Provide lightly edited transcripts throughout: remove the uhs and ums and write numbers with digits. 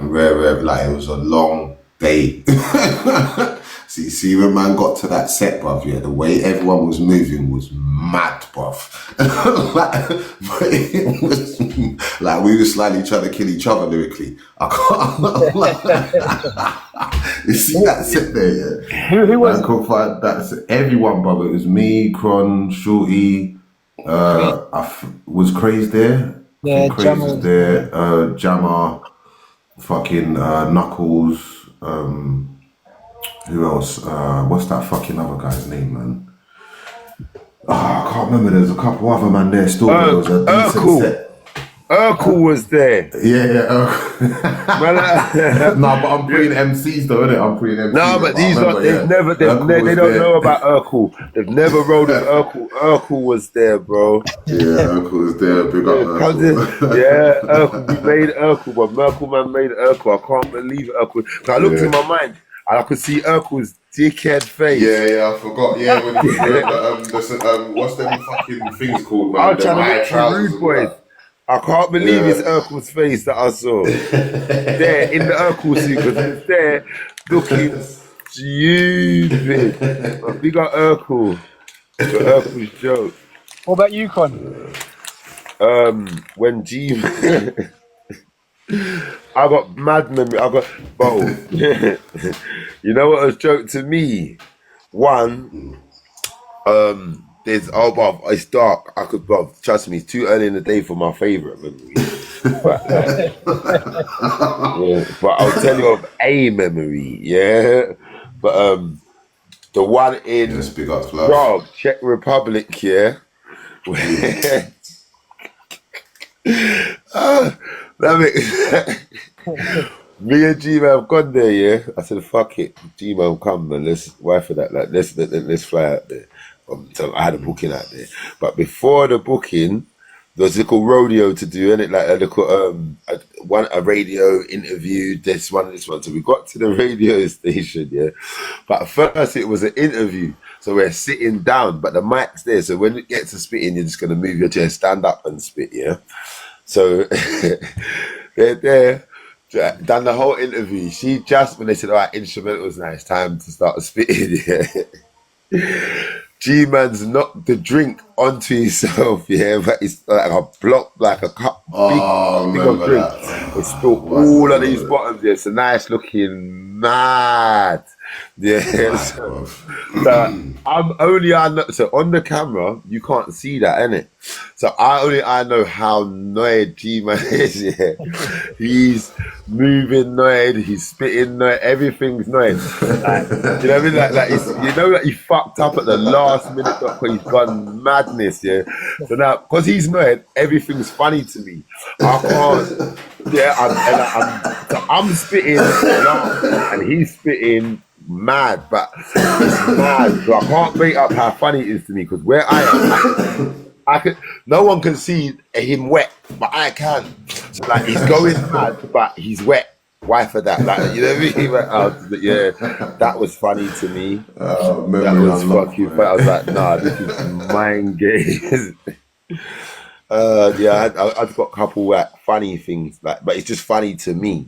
rare, like it was a long day. See, when man got to that set, bruv, yeah, the way everyone was moving was mad, bruv. But it was like we were slightly trying to kill each other lyrically. I can't. You see that set there, yeah? Who was? I could find that everyone, bruv. It was me, Chron, Shorty. Was Craze there? Yeah, Craze was there. Jammer, fucking Knuckles. Who else? What's that fucking other guy's name, man? I can't remember. There's a couple other man there still. There was a decent set. Urkel was there. Yeah. No, but I'm putting MCs though, innit? I'm putting MCs. No, but these are they don't know about Urkel. They've never rolled with Urkel. Urkel was there, bro. Yeah, Urkel was there. Big up Urkel. Yeah, Urkel. We made Urkel, but Merkel man made Urkel. I can't believe Urkel. So I looked in my mind and I could see Urkel's dickhead face. Yeah, I forgot. Yeah, when he said what's them fucking things called, man? I was trying to make Rude Boys. I can't believe it's Urkel's face that I saw there in the Urkel suit, because it's there looking stupid. But we got Urkel. Urkel's joke. What about you, Con? When G, I got mad memory. I got you know what was joke to me? One, it's dark. I could, trust me, it's too early in the day for my favourite memory. But I'll tell you of a memory, yeah. But the one in Prague, Czech Republic, yeah. Me and G-Man have gone there, yeah. I said, fuck it, G-Man, come man, let's for that. Like, let's fly out there. So I had a booking out there, but before the booking, there was a little rodeo to do, and it like a little a radio interview. This one. So we got to the radio station, yeah. But first it was an interview, so we're sitting down, but the mic's there. So when it gets to spitting, you're just gonna move your chair, stand up, and spit, yeah. So they're there. Done the whole interview. She just when they said, "All right, instrumentals now, it's time to start spitting," yeah. G-Man's knocked the drink onto himself, yeah, but it's like a block, like a cup, big of drink. It spilled all of these bottoms, yeah. It's a nice looking mad, yeah. So so on the camera, you can't see that, innit? So I know how annoyed G-Man is, yeah. He's moving annoyed, he's spitting annoyed, everything's annoyed. Like, you know what I mean? Like it's, you know that he fucked up at the last minute because he's gone madness, yeah. So now, because he's annoyed, everything's funny to me. I can't, yeah. I'm spitting and he's spitting mad, but it's mad. So I can't make up how funny it is to me, because where I am, I could, no one can see him wet, but I can. So like he's going mad, but he's wet. Why for that? Like, you know what I mean? Yeah, that was funny to me. That was fucking funny. I was like, nah, this is mind games. Yeah, I've got a couple like funny things, like, but it's just funny to me.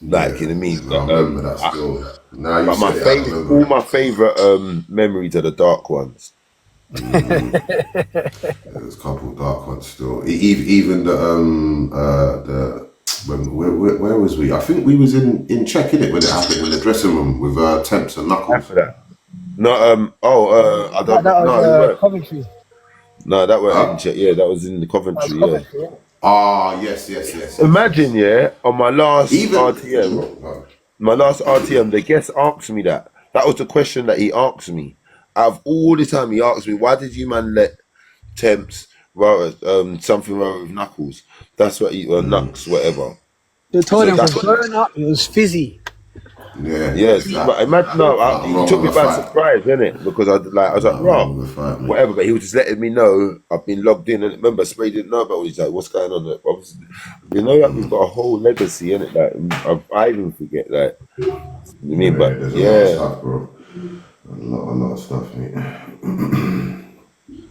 Like, you know what I mean? I remember that still. But all my favourite memories are the dark ones. There's a couple of dark ones still. Even the where was we? I think we was in Czech, innit, when it happened in the dressing room with Temps and Knuckles. After that, no, I don't know. Coventry. No, that was in Czech. Yeah, that was in the Coventry. Yeah. Ah, yes. Imagine, yeah, on my last RTM, the guest asked me that. That was the question that he asked me. Out of all the time, he asked me, why did you man let Temps something wrong with Knuckles? That's what he, Knucks, whatever. They told him was growing up, it was fizzy. Yeah. Yes, but imagine, he took me by surprise, innit? Because I was like, whatever, but he was just letting me know I've been logged in, and remember, Spray didn't know about all these, like, what's going on? Like, obviously, you know that we've got a whole legacy, innit? Like, I even forget, like, you know what I mean? But there's a lot of stuff, bro. A lot of stuff, mate.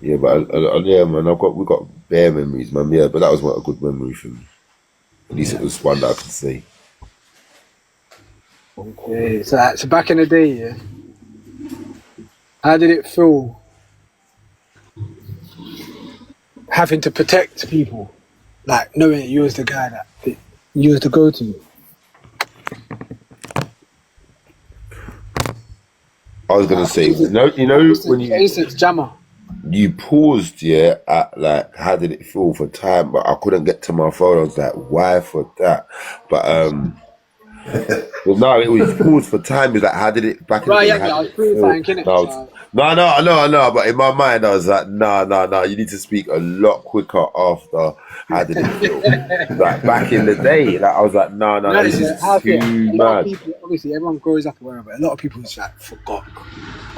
Yeah, but yeah, man, we got bare memories, man. Yeah, but that was not a good memory for me. At least it was one that I could say. Okay. So back in the day, yeah, how did it feel having to protect people, like knowing that you was the guy that you was the go-to? I was gonna say, For when instance, Jammer. you paused, yeah, at like how did it feel for time, but I couldn't get to my phone. I was like, why for that? But well, no, it was paused for time. It was like, how did it back in the Right, day? yeah, How yeah. I did was it pretty feel? fine, innit? No, So no, I know. But in my mind, I was like, no. You need to speak a lot quicker after. How did it feel? Like back in the day, like I was like, no, honest, this yeah, is how's it? too A lot of mad. people, obviously, everyone grows up aware of it. A lot of people just like forgot,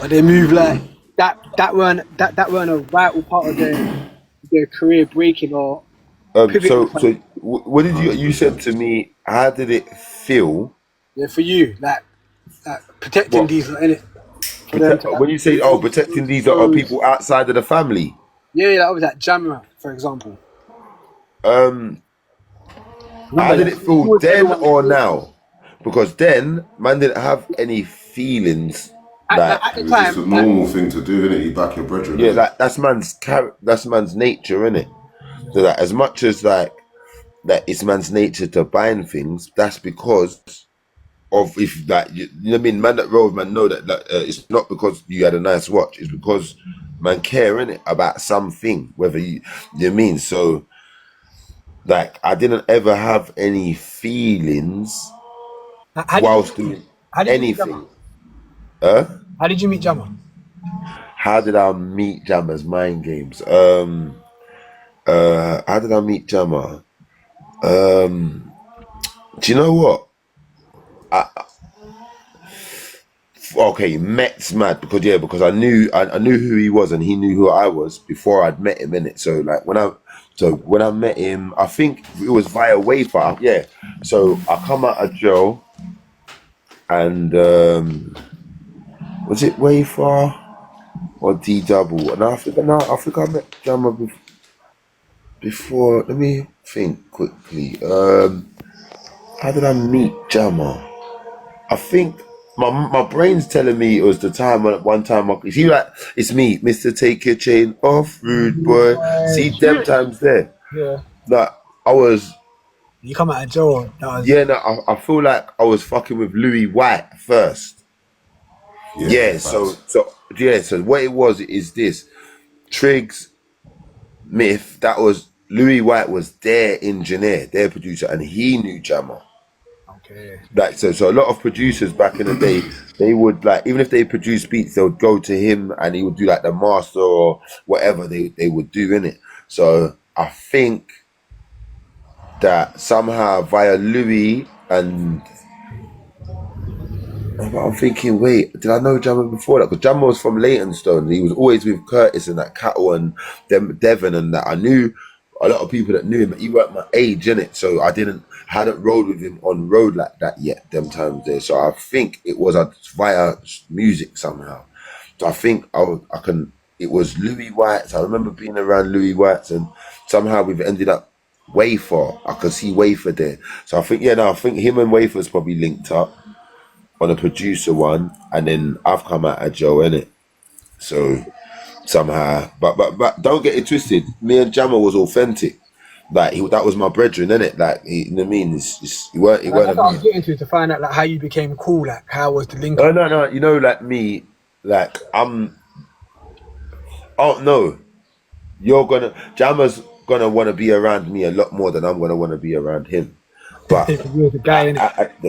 or they move like that. That weren't a vital part of their career breaking or pivoting point. What did you said 100%. to me? How did it feel? Yeah, for you, like protecting What these, in it for them to like when you say go protecting to these are shows. people outside of the family? Yeah, yeah, that was like Jammer, for example. Um, Remember, how did yeah, it he feel was then everyone's or go-to. now? Because then man didn't have any feelings like At the It was just time, a normal thing to do, innit? You back your brethren, yeah, innit? like that's man's nature, innit? So that as much as like that it's man's nature to bind things, that's because of if like you know what I mean, man that road man know that it's not because you had a nice watch, it's because man care in it about something, whether you know what I mean. So like I didn't ever have any feelings how did you whilst meet him? doing How did you meet Jammer? anything. Huh? How did you meet Jammer? How did I meet Jammer's mind games? How did I meet Jammer? Do you know what? Okay, met's mad because I knew who he was and he knew who I was before I'd met him in it. So like when I met him, I think it was via Wafer. Yeah. So I come out of jail and was it Wafer or D double? And I think I met Jammer before. Let me think quickly. How did I meet Jammer? I think my brain's telling me it was the time when one time he like it's me, Mister Take Your Chain Off, rude boy. See them times there. Yeah. Like I was You come out of jail. That was yeah, no, I feel like I was fucking with Louis White first. Yeah, Yeah, facts. so what it was is this Triggs Myth, that was Louis White was their engineer, their producer, and he knew Jammer. okay. Like so a lot of producers back in the day, they would like even if they produced beats, they would go to him and he would do like the master or whatever they would do in it. So I think that somehow via Louis and I'm thinking, wait, did I know Jammer before that? Because Jammer was from Leytonstone. He was always with Curtis and that Cattle and them Devon and that. I knew a lot of people that knew him. But he weren't my age in it, so I hadn't rode with him on road like that yet. Them times there, so I think it was via music somehow. So I think I can. It was Louis White's. I remember being around Louis White's, and somehow we've ended up Wafer. I could see Wafer there. So I think I think him and Wafer's probably linked up on a producer one, and then I've come out of Joe in it. So somehow, but don't get it twisted. Me and Jammer was authentic. Like that was my brethren, innit? Like you know what I mean? He Like, weren't a that's what I was me. getting to find out like how you became cool. Like how was the link No, up? no. You know, like me, like I'm. Oh no, you're gonna Jammer's gonna want to be around me a lot more than I'm gonna want to be around him. But You was the guy in it.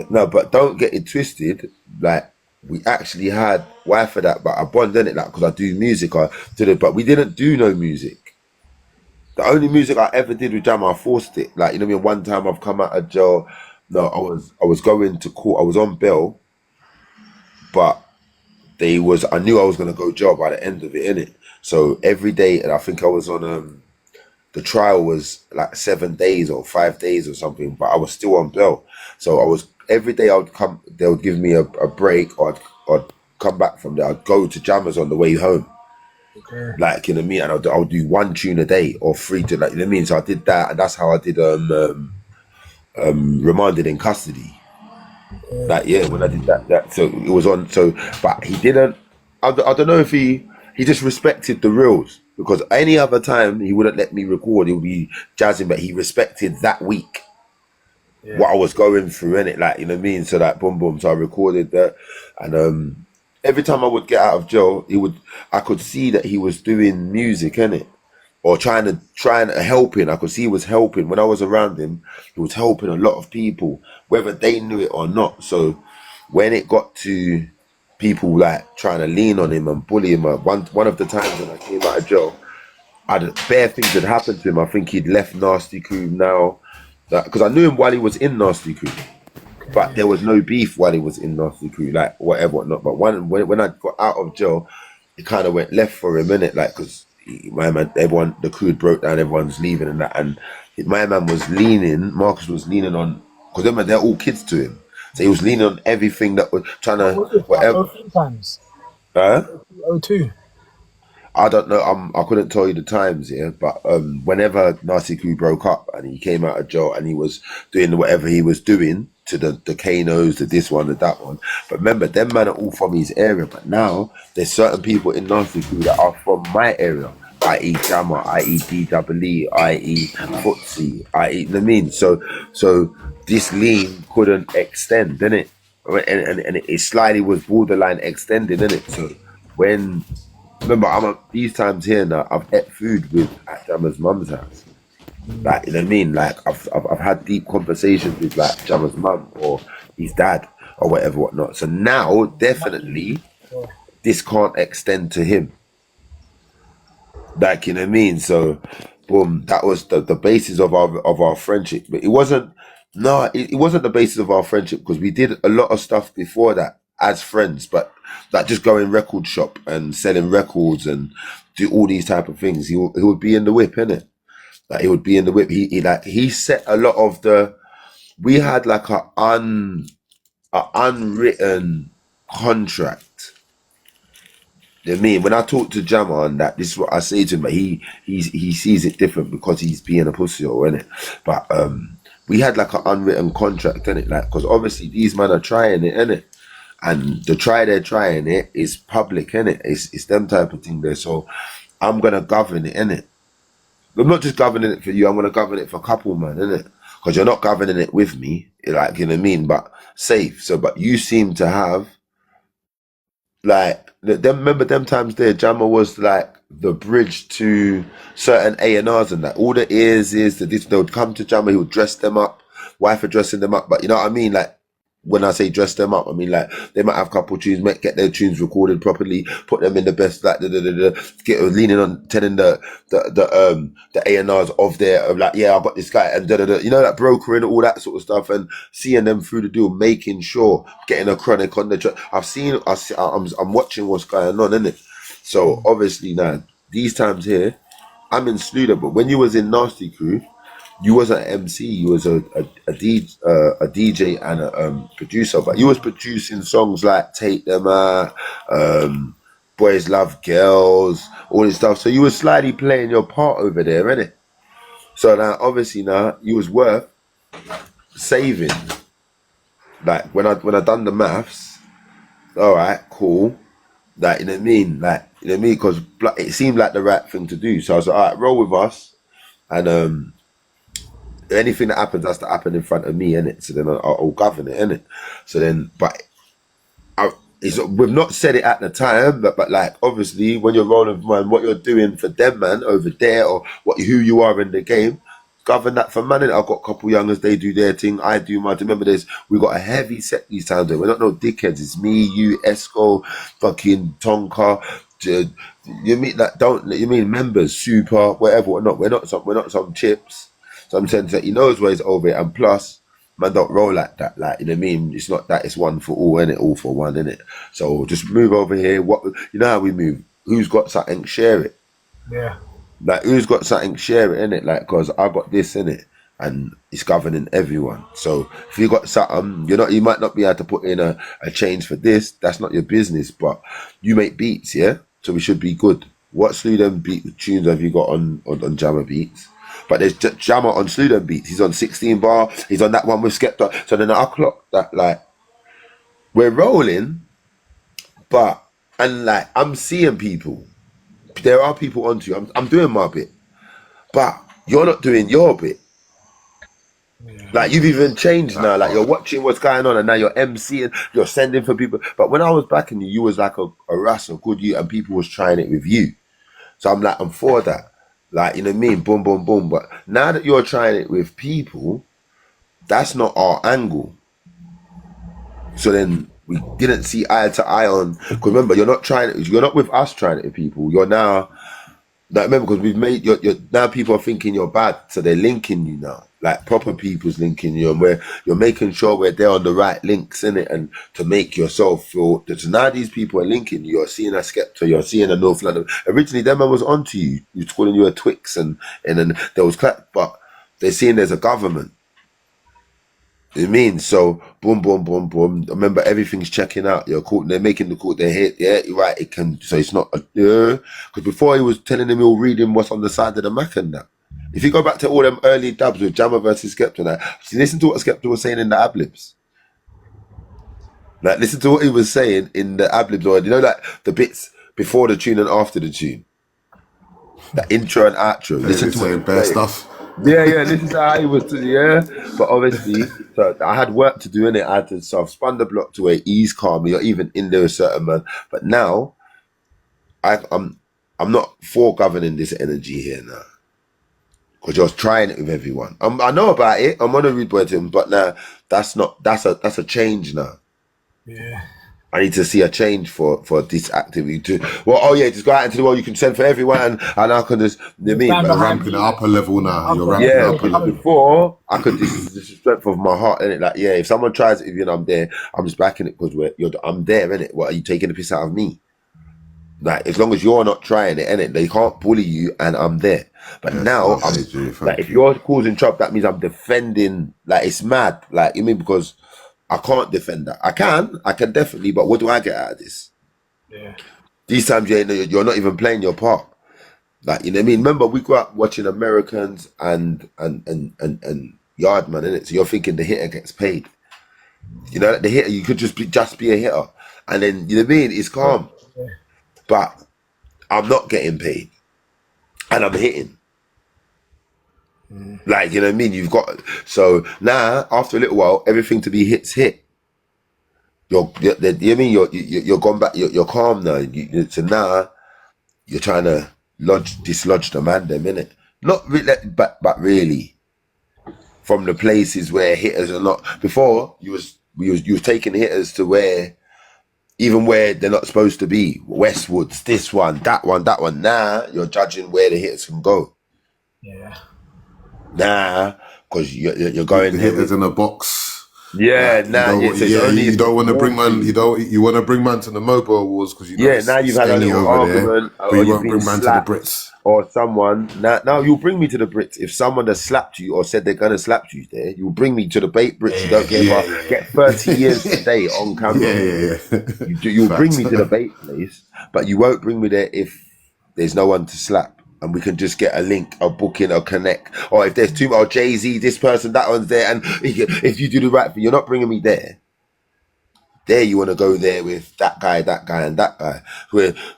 no, but don't get it twisted. Like we actually had wife for that, but I bond in it like because I do music. I did it, but we didn't do no music. The only music I ever did with Jam, I forced it. Like you know, what I mean, one time I've come out of jail. No, I was going to court. I was on bail, but I knew I was gonna go jail by the end of it, innit? So every day, and I think I was on the trial was like 7 days or 5 days or something, but I was still on bail. So I was every day I would come, they would give me a break, or I'd come back from there. I'd go to Jammers on the way home, Okay. like you know what I mean. And I'll do one tune a day or three to like you know what I mean. So I did that, and that's how I did remanded in custody. Like, yeah, when I did that, so it was on. So, but he didn't. I don't know if he just respected the rules, because any other time he wouldn't let me record. He would be jazzing, but he respected that week Yeah. what I was going through in it, like, you know what I mean. So like, boom, boom. So I recorded that, and every time I would get out of jail, I could see that he was doing music in it, or trying to helping. I could see he was helping when I was around him. He was helping a lot of people, whether they knew it or not. So when it got to people like trying to lean on him and bully him, one of the times when I came out of jail, bare things had happened to him. I think he'd left Nasty Crew now, because I knew him while he was in Nasty Crew, but there was no beef while he was in Nasty Crew, like whatever, whatnot. But when I got out of jail, it kind of went left for him, innit? Like, because my man, everyone, the crew had broke down, everyone's leaving and that, and my man was leaning. Marcus was leaning on, because they're all kids to him, so he was leaning on everything that was trying to What was it, like whatever. 03 times? Huh? 02. I don't know. I couldn't tell you the times here, but whenever Nasty Crew broke up and he came out of jail and he was doing whatever he was doing to the Kanos, to this one, to that one. But remember, them man are all from his area. But now there's certain people in Nasty Crew that are from my area, i.e. Jammer, i.e. DWE, i.e. Footsie, i.e. You know what I mean? So this lean couldn't extend, didn't it? And it slightly was borderline extending, didn't it? So when remember, these times here now, I've ate food at Jammer's mum's house. Like, you know what I mean? Like, I've had deep conversations with, like, Jammer's mum or his dad or whatever, whatnot. So now, definitely, this can't extend to him. Like, you know what I mean? So, boom, that was the basis of our friendship. But it wasn't, no, it wasn't the basis of our friendship, because we did a lot of stuff before that as friends, but like just going record shop and selling records and do all these type of things. He would be in the whip, innit? Like, he would be in the whip. He set a lot of we had like a unwritten contract. You know what I mean? When I talk to Jammer on that, this is what I say to him, but he sees it different because he's being a pussy, or innit? But we had like an unwritten contract, innit? Like, because obviously these men are trying it, innit? And they're trying it is public, innit? It's them type of thing there. So I'm gonna govern it, innit? I'm not just governing it for you, I'm gonna govern it for a couple, man, innit? Because you're not governing it with me, like, you know what I mean? But safe. So, but you seem to have, like, remember them times there, Jammer was like the bridge to certain A&Rs and that. All the ears is that they would come to Jammer, he would dress them up, wife are dressing them up, but you know what I mean? Like, when I say dress them up, I mean, like, they might have a couple tunes, get their tunes recorded properly, put them in the best, like, get leaning on, telling the A&Rs of their, like, yeah, I got this guy, and you know, that broker and all that sort of stuff, and seeing them through the deal, making sure, getting a Chronic on the track. I'm watching what's going on, innit? So obviously now, these times here, I'm in Sluder, but when you was in Nasty Crew, you wasn't an MC, you was a DJ and a producer, but you was producing songs like Take Them Out, Boys Love Girls, all this stuff. So you was slightly playing your part over there, innit? So now, obviously now, you was worth saving. Like, when I done the maths, all right, cool. Like, you know what I mean? Like, you know what I mean? Because it seemed like the right thing to do. So I was like, all right, roll with us. And anything that happens has to happen in front of me, innit? So then I'll govern it, innit? So then, but we've not said it at the time, but like, obviously, when you're rolling, man, what you're doing for them, man, over there, or who you are in the game, govern that for man. I've got a couple youngers, they do their thing, I do mine. Remember, we got a heavy set these times. We're not no dickheads. It's me, you, Esco, fucking Tonka. You mean that? Don't you mean members, super, whatever, whatnot? We're not some chips. So I'm saying that he knows where he's over it, and plus, man, don't roll like that. Like, you know what I mean? It's not that it's one for all, innit? All for one, innit? So just move over here. What, you know how we move? Who's got something, share it. Yeah. Like, who's got something, share it, innit? Like, because I got this, innit? And it's governing everyone. So if you got something, you might not be able to put in a change for this. That's not your business. But you make beats, yeah? So we should be good. What Slew Them beat tunes have you got on Jammer Beats? But there's Jammer on Slew Them Beats. He's on 16 bar. He's on that one with Skepta. So then I clocked that, like, we're rolling, and like I'm seeing people. There are people onto you. I'm doing my bit, but you're not doing your bit. Like you've even changed now. Like you're watching what's going on, and now you're MCing. You're sending for people. But when I was backing you, you was like a Russ, a good you, and people was trying it with you. So I'm like, I'm for that. Like, you know what I mean? Boom, boom, boom. But now that you're trying it with people, that's not our angle. So then we didn't see eye to eye on. Because remember, you're not with us trying it with people. You're now. Like, remember, because we've made you're now people are thinking you're bad, so they're linking you now. Like proper people's linking you, and where you're making sure we're there on the right links in it, and to make yourself feel that. So now these people are linking you. You're seeing a Skepta, you're seeing a North London. Originally, that man was onto you. He was calling you a Twix, and then there was but they're seeing there's a government. You know what I mean? So boom, boom, boom, boom. Remember, everything's checking out. You're caught. They're making the call. They hit. Yeah, you're right. It can. So it's not. Because before he was telling them, he'll reading what's on the side of the Mac and that. If you go back to all them early dubs with Jammer versus Skepta, and that, listen to what Skepta was saying in the ad-libs. Like, listen to what he was saying in the ad-libs, or like the bits before the tune and after the tune, the intro and outro. Listen to saying bad stuff. Yeah, this is how he was. But obviously, so I had work to do in it. I had to sort of spun the block to where ease calmly, or even in there a certain man. But now, I'm not for governing this energy here now, because you're trying it with everyone. I know about it. I'm on a rude boy to him, but now that's a change now. Yeah. I need to see a change for this activity too. Well, just go out into the world. You can send for everyone, and I can just. You know what I mean? You're ramping it up a level now. You're ramping it up a level. Before I could. This is the strength of my heart, innit? Like, if someone tries it, I'm there. I'm just backing it because I'm there, innit? What, are you taking the piss out of me? Like, as long as you're not trying it, innit? They can't bully you, and I'm there. But now, if you're causing trouble, that means I'm defending. Like, it's mad. Like, you mean, because I can't defend that. I can definitely, but what do I get out of this? Yeah. These times you're not even playing your part. Like, you know what I mean? Remember, we grew up watching Americans and Yardman, innit? So you're thinking the hitter gets paid. You know, the hitter, you could just be a hitter. And then, you know what I mean? It's calm. Yeah. But I'm not getting paid. And I'm hitting. Like, you know what I mean? You've got, so now after a little while, everything to be hit. You're gone back. You're calm now. So now you're trying to dislodge the man, them innit? Not really, but really from the places where hitters are not. Before you was taking hitters to where they're not supposed to be. Westwoods, this one, that one. Now you're judging where the hitters can go. Yeah. Nah, because you're going the hitters in a box. Yeah, you don't want to bring man. You want to bring man to the Mobile Awards because now you've had a little argument, there, but you won't bring man to the Brits or someone. Now you'll bring me to the Brits if someone has slapped you or said they're gonna slap you. There, you'll bring me to the bait Brits. You don't get 30 years today on camera. You'll bring me to the bait place, but you won't bring me there if there's no one to slap. And we can just get a link, a booking, a connect. Or if there's two, or Jay-Z, this person, that one's there. And if you do the right thing, you're not bringing me there. There you want to go there with that guy, and that guy.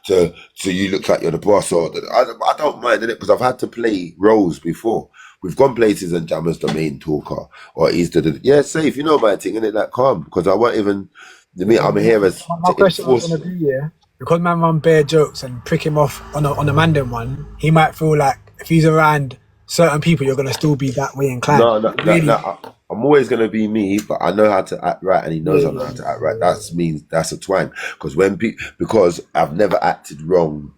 So you look like you're the boss. Or I don't mind it because I've had to play roles before. We've gone places and Jammer's the main talker. Or he's safe, you know my thing, and it like calm. Because I won't even, I'm here as... My question was going to be, because man run bare jokes and prick him off on a Mandan one, he might feel like if he's around certain people, you're going to still be that way inclined. No. I'm always going to be me, but I know how to act right, and he knows I know how to act right. That means that's a twang. Because I've never acted wrong,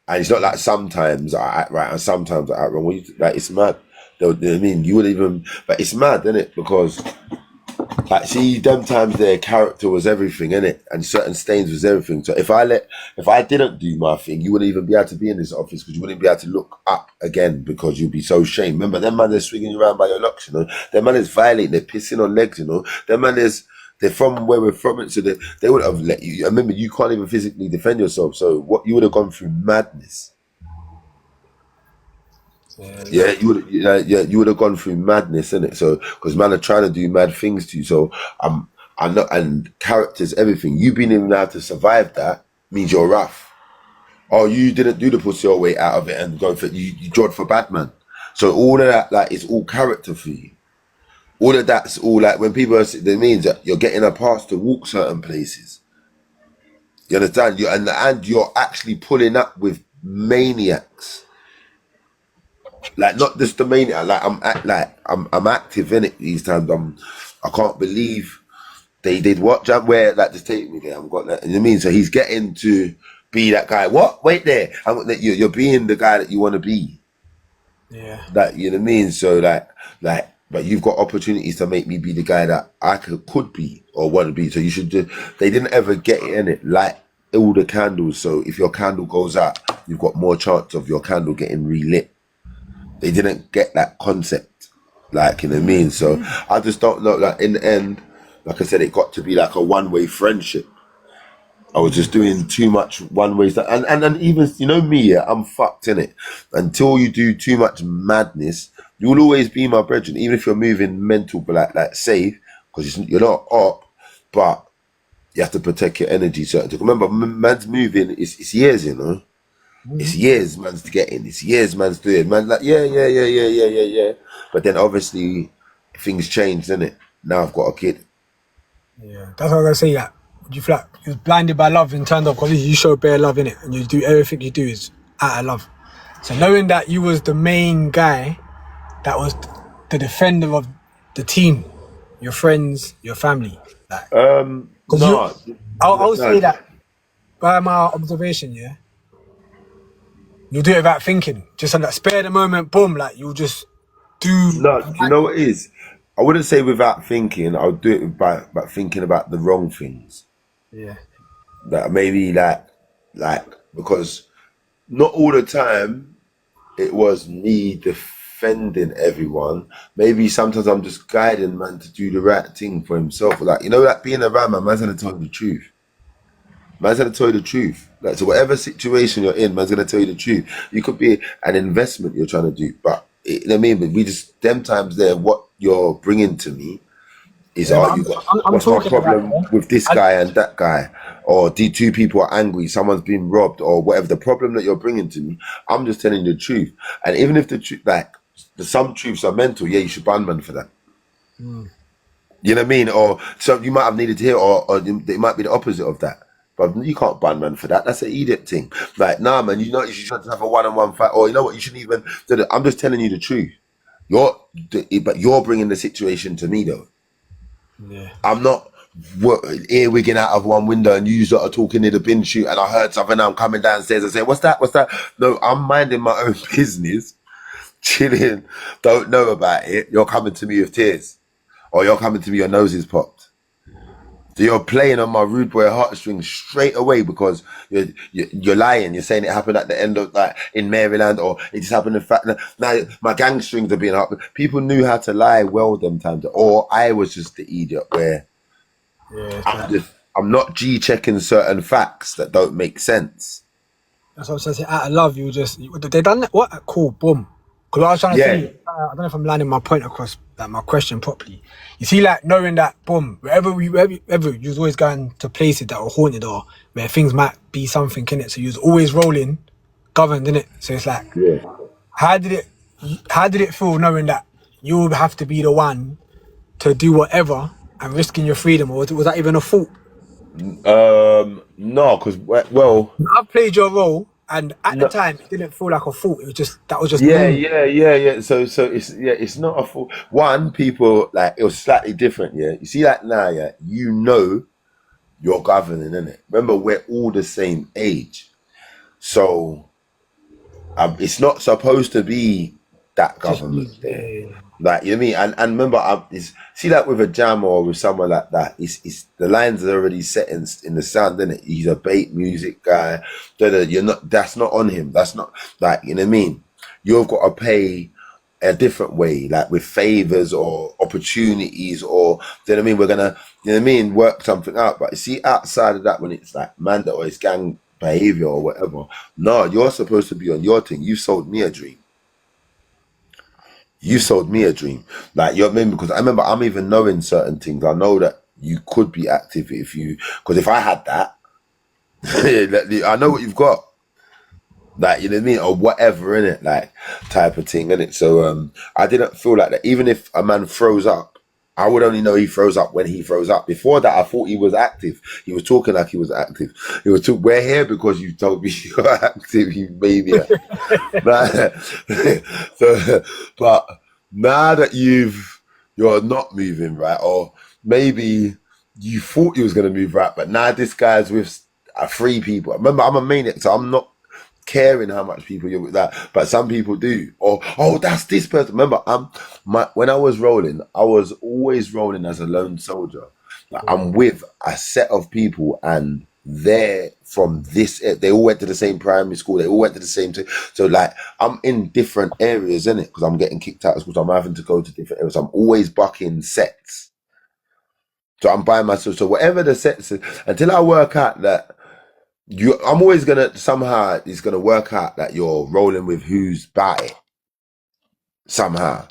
and it's not like sometimes I act right and sometimes I act wrong. It's mad. You know what I mean? You wouldn't even, but it's mad, isn't it? Because like, see, them times their character was everything, innit? And certain stains was everything. So if I didn't do my thing, you wouldn't even be able to be in this office because you wouldn't be able to look up again because you'd be so ashamed. Remember, them man, they're swinging you around by your locks, you know? Them man is violating, they're pissing on legs, you know? Them man they're from where we're from, so they would have let you. Remember, you can't even physically defend yourself. So what, you would have gone through madness. You would have gone through madness, innit? So because man are trying to do mad things to you. So and characters, everything. You being able now to survive that means you're rough. Oh, you didn't do the pussy your way out of it and go for you drawed for Batman. So all of that, like, it's all character for you. All of that's all like when people are, that means that you're getting a pass to walk certain places. You understand? And you're actually pulling up with maniacs. Like, not just the maniac. Like I'm active in it these times. I can't believe they did what jump where like just take me there. I've got that. You know what I mean? So he's getting to be that guy. What? Wait there. You're being the guy that you want to be. Yeah. That, you know what I mean? So like, but you've got opportunities to make me be the guy that I could be or want to be. So you should do. They didn't ever get it in it. Light all the candles. So if your candle goes out, you've got more chance of your candle getting relit. They didn't get that concept. Like, you know what I mean? So I just don't know. Like, in the end, like I said, it got to be like a one-way friendship. I was just doing too much one-way stuff. And even, you know me, yeah, I'm fucked in it. Until you do too much madness, you will always be my brethren, even if you're moving mental, but like safe, because you're not up, but you have to protect your energy. So remember, man's moving, it's years, you know? It's years man's getting, it's years man's doing. Man's like, yeah. But then obviously things changed, innit? Now I've got a kid. Yeah, that's what I was gonna say. That you feel like you was blinded by love in terms of because you show bare love in it, and you do everything you do is out of love. So knowing that you was the main guy, that was the defender of the team, your friends, your family. Like, No. I'll say that by my observation, yeah. You do it without thinking, just on that spare the moment, boom, like you'll just do. No, you know what it is? I wouldn't say without thinking. I'll do it by thinking about the wrong things. Yeah. That maybe like because not all the time it was me defending everyone. Maybe sometimes I'm just guiding man to do the right thing for himself. Like, you know, like being around man's gonna tell you the truth. Man's gonna tell you the truth. Like, so whatever situation you're in, man's gonna tell you the truth. You could be an investment you're trying to do, but you know what I mean. But we just them times there, what you're bringing to me is, Yeah, I'm what's my talking about, problem with this guy and that guy, or the two people are angry, someone's been robbed, or whatever the problem that you're bringing to me. I'm just telling you the truth, and even if the truth, like some truths are mental, yeah, you should ban man for that. You know what I mean? Or so you might have needed to hear, or it might be the opposite of that. But you can't ban man for that. That's an idiot thing. Like, nah, man, you know, you should have a one-on-one fight, or you know what, you shouldn't even. I'm just telling you the truth. But you're bringing the situation to me though. Yeah. I'm not earwigging out of one window and you are talking in the bin chute and I heard something. I'm coming downstairs and say, "What's that? What's that?" No, I'm minding my own business, chilling. Don't know about it. You're coming to me with tears, or you're coming to me, your nose is popped. So you're playing on my rude boy heartstrings straight away because you're lying. You're saying it happened at the end of like in Maryland, or it just happened in fact. Now my gang strings are being up. People knew how to lie well them times, or I was just the idiot where I'm not G checking certain facts that don't make sense. That's what I was saying. Out of love, they done that. What? Cool, boom. Because I was trying to say, I don't know if I'm landing my point across, like my question properly. You see, like knowing that, boom, wherever you was always going to places that were haunted or where things might be something in it. So you was always rolling, governed in it. So it's like, how did it feel knowing that you would have to be the one to do whatever and risking your freedom, or was that even a thought? No, because well, I've played your role, and at the time it didn't feel like a fault. It was just yeah. So it's not a full one. People like it was slightly different. Yeah, you see, like now, yeah, you know, you're governing, innit? Remember, we're all the same age, so it's not supposed to be that government there. Like, you know what I mean? And remember, see that with a jam or with someone like that, it's the lines are already set in the sound, isn't it? He's a bait music guy. You're not. That's not on him. That's not like, you know what I mean. You've got to pay a different way, like with favors or opportunities, or you know what I mean. We're gonna, you know what I mean, work something out. But you see, outside of that, when it's like man or it's gang behavior or whatever, no, you're supposed to be on your thing. You sold me a dream. You sold me a dream. Like, you know what I mean? Because I remember I'm even knowing certain things. I know that you could be active because if I had that, I know what you've got. Like, you know what I mean? Or whatever, innit? Like, type of thing, innit? So, I didn't feel like that. Even if a man froze up, I would only know he froze up when he froze up. Before that, I thought he was active. He was talking like he was active. He was talking, we're here because you told me you're active, you maniac. So, but now that you're not moving right, or maybe you thought you was going to move right, but now this guy's with three people. Remember, I'm a maniac, so I'm not caring how much people you're with that, but some people do. Or, oh, that's this person. Remember, when I was rolling, I was always rolling as a lone soldier. Like, I'm with a set of people, and they're from this. They all went to the same primary school. They all went to the same. So like, I'm in different areas, innit? Because I'm getting kicked out of school. So I'm having to go to different areas. I'm always bucking sets. So I'm by myself. So whatever the sets is, until I work out that. I'm always somehow it's gonna work out that you're rolling with who's about it. Somehow.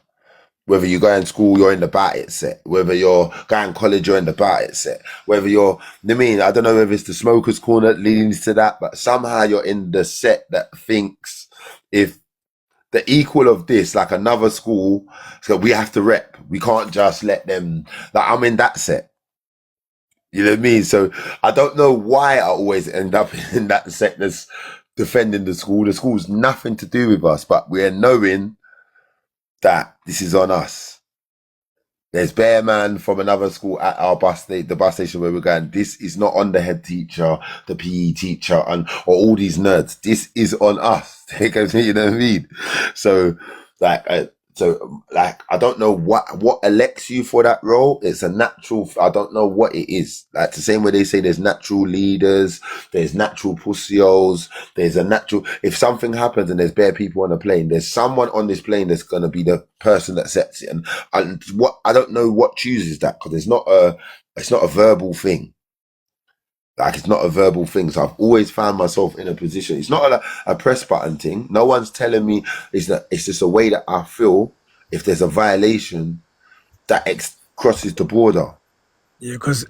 Whether you go in school, you're in the bat it set. Whether you're going college, you're in the bat it set. Whether you're, I mean, I don't know if it's the smokers corner that leads to that, but somehow you're in the set that thinks if the equal of this, like another school, so we have to rep. We can't just let them, like I'm in that set. You know what I mean? So I don't know why I always end up in that set that's defending the school. The school's nothing to do with us, but we're knowing that this is on us. There's bear man from another school at our the bus station where we're going. This is not on the head teacher, the PE teacher, or all these nerds. This is on us. You know what I mean? So I don't know what elects you for that role. It's a natural. I don't know what it is. Like the same way they say there's natural leaders, there's natural pussios, there's a natural. If something happens and there's bare people on a plane, there's someone on this plane that's gonna be the person that sets it. And what I don't know what chooses that, because it's not a verbal thing. Like, it's not a verbal thing. So I've always found myself in a position. It's not a press button thing. No one's telling me. It's just a way that I feel if there's a violation that crosses the border. Yeah, because